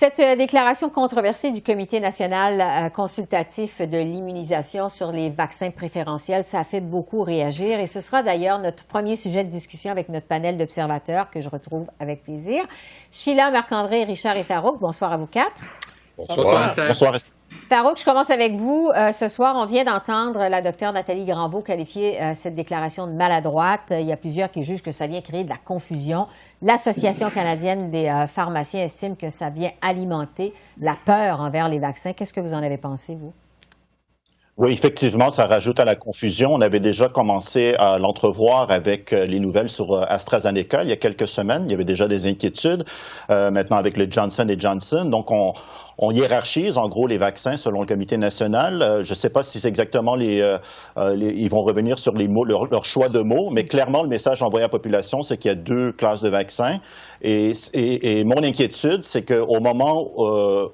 Cette déclaration controversée du Comité national consultatif de l'immunisation sur les vaccins préférentiels, ça a fait beaucoup réagir et ce sera d'ailleurs notre premier sujet de discussion avec notre panel d'observateurs que je retrouve avec plaisir. Sheila, Marc-André, Richard et Farouk, bonsoir à vous quatre. Bonsoir. Bonsoir. Farouk, je commence avec vous. Ce soir, on vient d'entendre la docteure Nathalie Granvaux qualifier cette déclaration de maladroite. Il y a plusieurs qui jugent que ça vient créer de la confusion. L'Association canadienne des pharmaciens estime que ça vient alimenter la peur envers les vaccins. Qu'est-ce que vous en avez pensé, vous? Oui, effectivement, ça rajoute à la confusion. On avait déjà commencé à l'entrevoir avec les nouvelles sur AstraZeneca il y a quelques semaines. Il y avait déjà des inquiétudes. Maintenant, avec le Johnson & Johnson. Donc, on hiérarchise en gros les vaccins selon le comité national. Je ne sais pas si c'est exactement ils vont revenir sur les mots, leur choix de mots, mais clairement, le message envoyé à la population, c'est qu'il y a deux classes de vaccins. Et mon inquiétude, c'est qu'au moment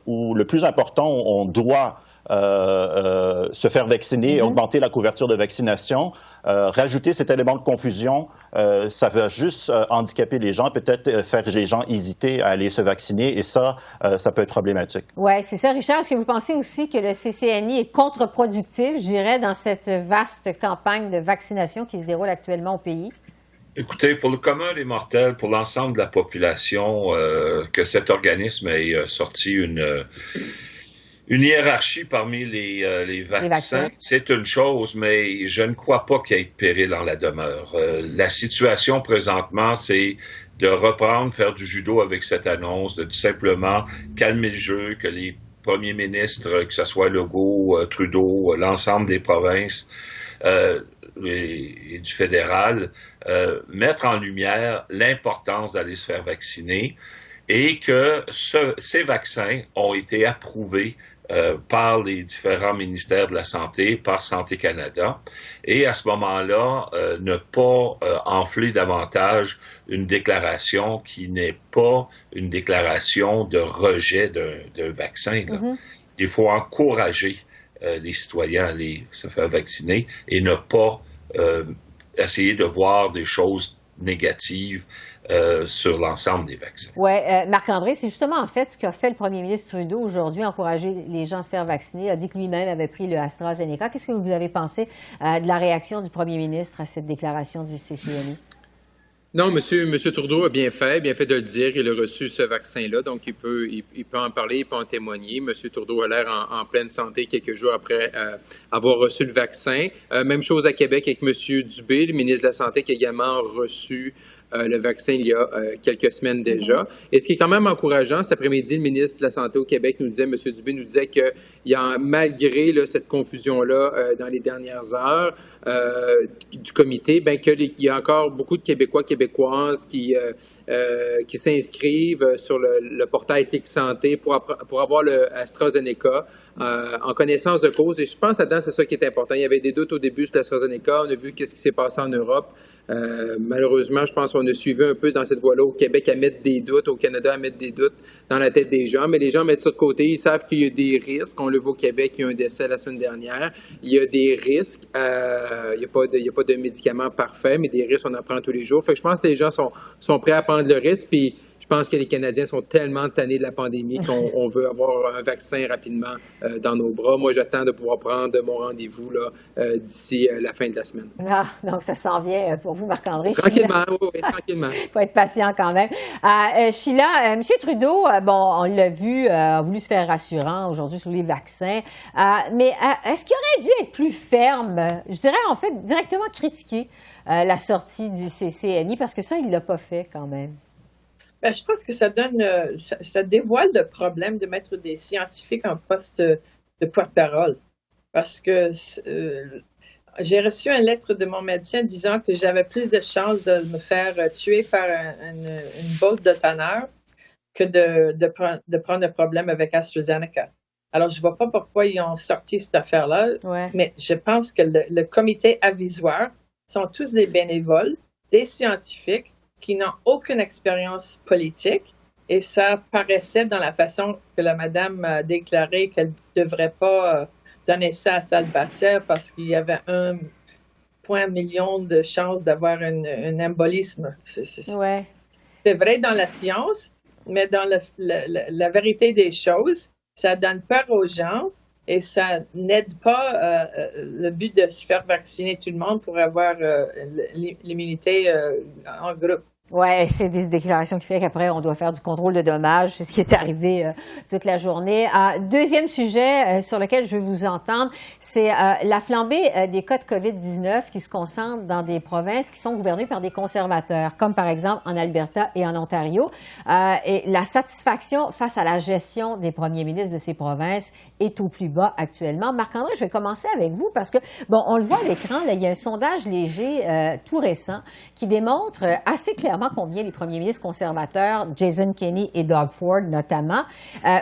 où le plus important, on doit se faire vacciner et augmenter la couverture de vaccination, rajouter cet élément de confusion, ça va juste handicaper les gens, peut-être faire les gens hésiter à aller se vacciner et ça peut être problématique. Oui, c'est ça. Richard, est-ce que vous pensez aussi que le CCNI est contre-productif, je dirais, dans cette vaste campagne de vaccination qui se déroule actuellement au pays? Écoutez, pour le commun des mortels, pour l'ensemble de la population, que cet organisme ait sorti une hiérarchie parmi les vaccins, c'est une chose, mais je ne crois pas qu'il y ait de péril en la demeure. La situation présentement, c'est de reprendre, faire du judo avec cette annonce, de tout simplement calmer le jeu, que les premiers ministres, que ce soit Legault, Trudeau, l'ensemble des provinces et du fédéral, mettre en lumière l'importance d'aller se faire vacciner et que ces vaccins ont été approuvés par les différents ministères de la Santé, par Santé Canada, et à ce moment-là, ne pas enfler davantage une déclaration qui n'est pas une déclaration de rejet d'un vaccin. Là. Il faut encourager les citoyens à aller se faire vacciner et ne pas essayer de voir des choses négatives sur l'ensemble des vaccins. Oui, Marc-André, c'est justement en fait ce qu'a fait le premier ministre Trudeau aujourd'hui, encourager les gens à se faire vacciner, a dit que lui-même avait pris le AstraZeneca. Qu'est-ce que vous avez pensé de la réaction du premier ministre à cette déclaration du CCNI? Non, Monsieur Trudeau a bien fait de le dire. Il a reçu ce vaccin-là, donc il peut en parler, il peut en témoigner. Monsieur Trudeau a l'air en pleine santé quelques jours après avoir reçu le vaccin. Même chose à Québec avec Monsieur Dubé, le ministre de la Santé, qui a également reçu le vaccin il y a quelques semaines déjà. Et ce qui est quand même encourageant, cet après-midi, le ministre de la Santé au Québec nous disait, M. Dubé nous disait qu'il y a, malgré cette confusion-là dans les dernières heures du comité, qu'il y a encore beaucoup de Québécois, Québécoises qui s'inscrivent sur le portail Clic Santé pour avoir le AstraZeneca en connaissance de cause. Et je pense là-dedans, c'est ça qui est important. Il y avait des doutes au début sur l'AstraZeneca. On a vu qu'est-ce qui s'est passé en Europe. Malheureusement, je pense qu'on a suivi un peu dans cette voie-là au Québec à mettre des doutes, au Canada à mettre des doutes dans la tête des gens, mais les gens mettent ça de côté, ils savent qu'il y a des risques. On le voit au Québec, il y a un décès la semaine dernière. Il y a des risques, il n'y a pas de médicaments parfaits, mais des risques, on en prend tous les jours. Fait que je pense que les gens sont prêts à prendre le risque, puis je pense que les Canadiens sont tellement tannés de la pandémie qu'on veut avoir un vaccin rapidement dans nos bras. Moi, j'attends de pouvoir prendre mon rendez-vous là, d'ici la fin de la semaine. Ah, donc ça s'en vient pour vous, Marc-André. Tranquillement, oui, tranquillement. Il faut être patient quand même. Sheila, M. Trudeau, on l'a vu, a voulu se faire rassurant aujourd'hui sur les vaccins. Mais est-ce qu'il aurait dû être plus ferme, je dirais en fait directement critiquer la sortie du CCNI, parce que ça, il ne l'a pas fait quand même. Ben, je pense que ça dévoile le problème de mettre des scientifiques en poste de porte-parole. Parce que j'ai reçu une lettre de mon médecin disant que j'avais plus de chances de me faire tuer par une botte de tanneur que de prendre un problème avec AstraZeneca. Alors, je ne vois pas pourquoi ils ont sorti cette affaire-là, mais je pense que le comité avisoire sont tous des bénévoles, des scientifiques, qui n'ont aucune expérience politique, et ça paraissait dans la façon que la madame a déclaré qu'elle ne devrait pas donner ça à Salbasser parce qu'il y avait 1,1 million de chances d'avoir un embolisme. C'est vrai dans la science, mais dans la vérité des choses, ça donne peur aux gens et ça n'aide pas le but de se faire vacciner tout le monde pour avoir l'immunité en groupe. Oui, c'est des déclarations qui fait qu'après, on doit faire du contrôle de dommages. C'est ce qui est arrivé toute la journée. Deuxième sujet sur lequel je veux vous entendre, c'est la flambée des cas de COVID-19 qui se concentrent dans des provinces qui sont gouvernées par des conservateurs, comme par exemple en Alberta et en Ontario. Et la satisfaction face à la gestion des premiers ministres de ces provinces est au plus bas actuellement. Marc-André, je vais commencer avec vous parce que, bon, on le voit à l'écran, là, il y a un sondage léger tout récent qui démontre assez clairement combien les premiers ministres conservateurs, Jason Kenney et Doug Ford notamment,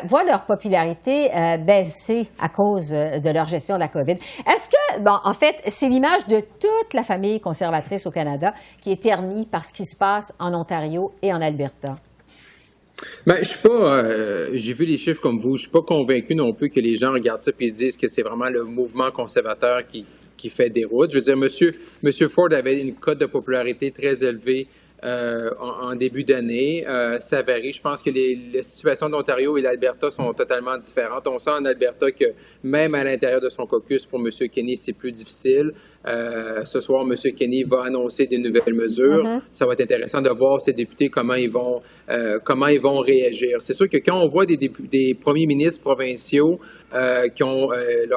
voient leur popularité baisser à cause de leur gestion de la COVID. Est-ce que, bon, en fait, c'est l'image de toute la famille conservatrice au Canada qui est ternie par ce qui se passe en Ontario et en Alberta? Ben, je suis pas. J'ai vu les chiffres comme vous. Je suis pas convaincu non plus que les gens regardent ça et disent que c'est vraiment le mouvement conservateur qui fait déroute. Je veux dire, Monsieur Ford avait une cote de popularité très élevée en début d'année. Ça varie. Je pense que les situations d'Ontario et l'Alberta sont totalement différentes. On sent en Alberta que même à l'intérieur de son caucus, pour M. Kenney, c'est plus difficile. Ce soir, M. Kenney va annoncer des nouvelles mesures. Ça va être intéressant de voir ces députés comment ils vont réagir. C'est sûr que quand on voit des premiers ministres provinciaux qui ont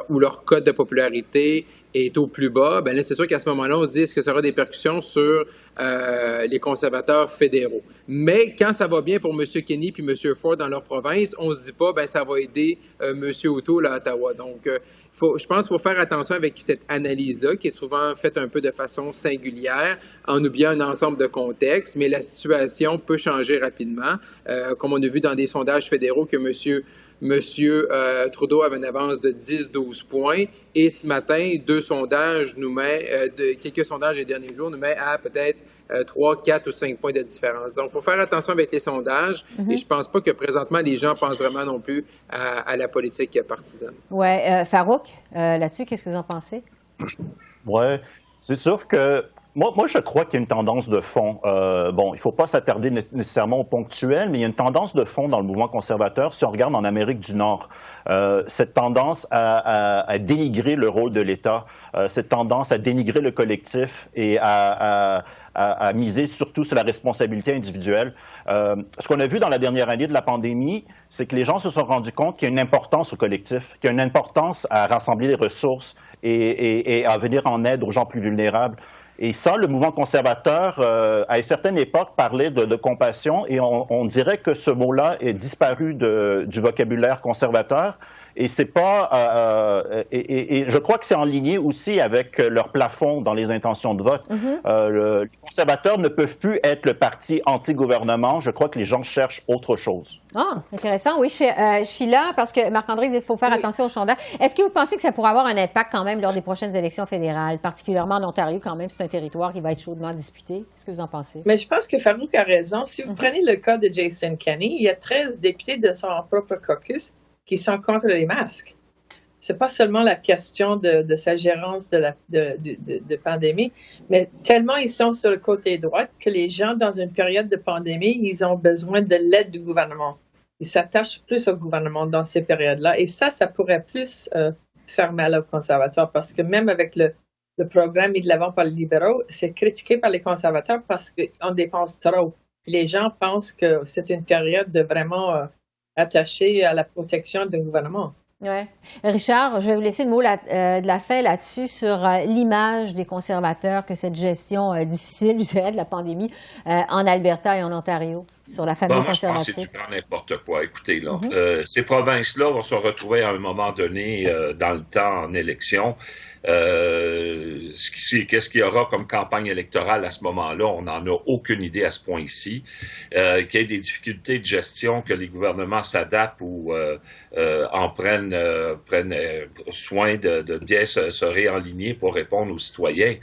où leur cote de popularité est au plus bas, ben là, c'est sûr qu'à ce moment-là, on se dit est-ce que ça aura des répercussions sur les conservateurs fédéraux. Mais quand ça va bien pour M. Kenney puis M. Ford dans leur province, on se dit pas ben ça va aider M. O'Toole à Ottawa. Donc, je pense qu'il faut faire attention avec cette analyse-là, qui est souvent faite un peu de façon singulière, en oubliant un ensemble de contextes, mais la situation peut changer rapidement, comme on a vu dans des sondages fédéraux que Monsieur Trudeau avait une avance de 10-12 points, et ce matin, quelques sondages des derniers jours nous met à peut-être 3, 4 ou 5 points de différence. Donc, il faut faire attention avec les sondages, et je pense pas que présentement, les gens pensent vraiment non plus à la politique partisane. Oui. Farouk, là-dessus, qu'est-ce que vous en pensez? Oui, c'est sûr que moi, je crois qu'il y a une tendance de fond. Bon, il ne faut pas s'attarder nécessairement au ponctuel, mais il y a une tendance de fond dans le mouvement conservateur. Si on regarde en Amérique du Nord, cette tendance à dénigrer le rôle de l'État, cette tendance à dénigrer le collectif et à miser surtout sur la responsabilité individuelle. Ce qu'on a vu dans la dernière année de la pandémie, c'est que les gens se sont rendus compte qu'il y a une importance au collectif, qu'il y a une importance à rassembler les ressources et à venir en aide aux gens plus vulnérables. Et ça, le mouvement conservateur, à une certaine époque, parlait de compassion, et on dirait que ce mot-là est disparu du vocabulaire conservateur. Et c'est pas et je crois que c'est en ligne aussi avec leur plafond dans les intentions de vote. Les conservateurs ne peuvent plus être le parti anti-gouvernement. Je crois que les gens cherchent autre chose. Ah, intéressant. Oui, Sheila, parce que Marc-André dit qu'il faut faire attention aux sondages. Est-ce que vous pensez que ça pourrait avoir un impact quand même lors des prochaines élections fédérales, particulièrement en Ontario, quand même, c'est un territoire qui va être chaudement disputé? Est-ce que vous en pensez? Mais je pense que Farouk a raison. Si vous prenez le cas de Jason Kenney, il y a 13 députés de son propre caucus qui sont contre les masques. C'est pas seulement la question de sa gérance de pandémie, mais tellement ils sont sur le côté droit que les gens, dans une période de pandémie, ils ont besoin de l'aide du gouvernement. Ils s'attachent plus au gouvernement dans ces périodes-là. Et ça pourrait plus faire mal aux conservateurs, parce que même avec le programme mis de l'avant par les libéraux, c'est critiqué par les conservateurs parce qu'on dépense trop. Les gens pensent que c'est une période de vraiment attaché à la protection du gouvernement. Oui. Richard, je vais vous laisser le mot de la fin là-dessus sur l'image des conservateurs que cette gestion difficile, je dirais, de la pandémie en Alberta et en Ontario, sur la famille conservatrice. Je pense que c'est du grand n'importe quoi. Écoutez, là, ces provinces-là vont se retrouver à un moment donné dans le temps en élection. Qu'est-ce qu'il y aura comme campagne électorale à ce moment-là? On n'en a aucune idée à ce point-ci. Qu'il y ait des difficultés de gestion, que les gouvernements s'adaptent ou en prennent soin de bien se réaligner pour répondre aux citoyens.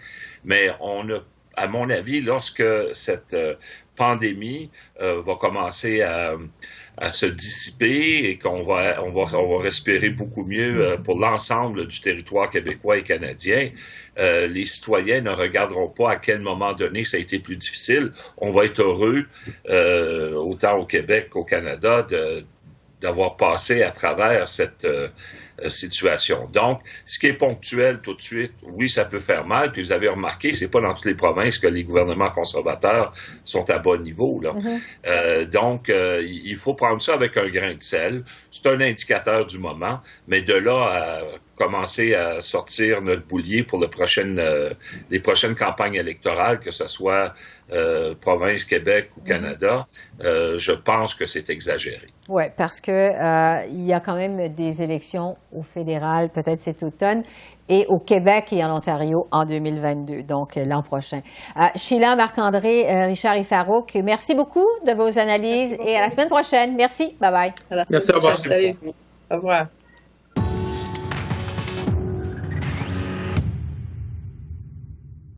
Mais on a à mon avis, lorsque cette pandémie va commencer à se dissiper et qu'on va respirer beaucoup mieux pour l'ensemble du territoire québécois et canadien, les citoyens ne regarderont pas à quel moment donné ça a été plus difficile. On va être heureux, autant au Québec qu'au Canada, d'avoir passé à travers cette situation. Donc, ce qui est ponctuel tout de suite, oui, ça peut faire mal. Puis vous avez remarqué, c'est pas dans toutes les provinces que les gouvernements conservateurs sont à bas niveau, là. Donc, il faut prendre ça avec un grain de sel. C'est un indicateur du moment, mais de là à commencer à sortir notre boulier pour les prochaines campagnes électorales, que ce soit province, Québec ou Canada, je pense que c'est exagéré. Oui, parce que il y a quand même des élections au fédéral, peut-être cet automne, et au Québec et en Ontario en 2022, donc l'an prochain. Sheila, Marc-André, Richard et Farouk, merci beaucoup de vos analyses et à la semaine prochaine. Merci. Bye-bye. Merci, au revoir. Salut. Au revoir.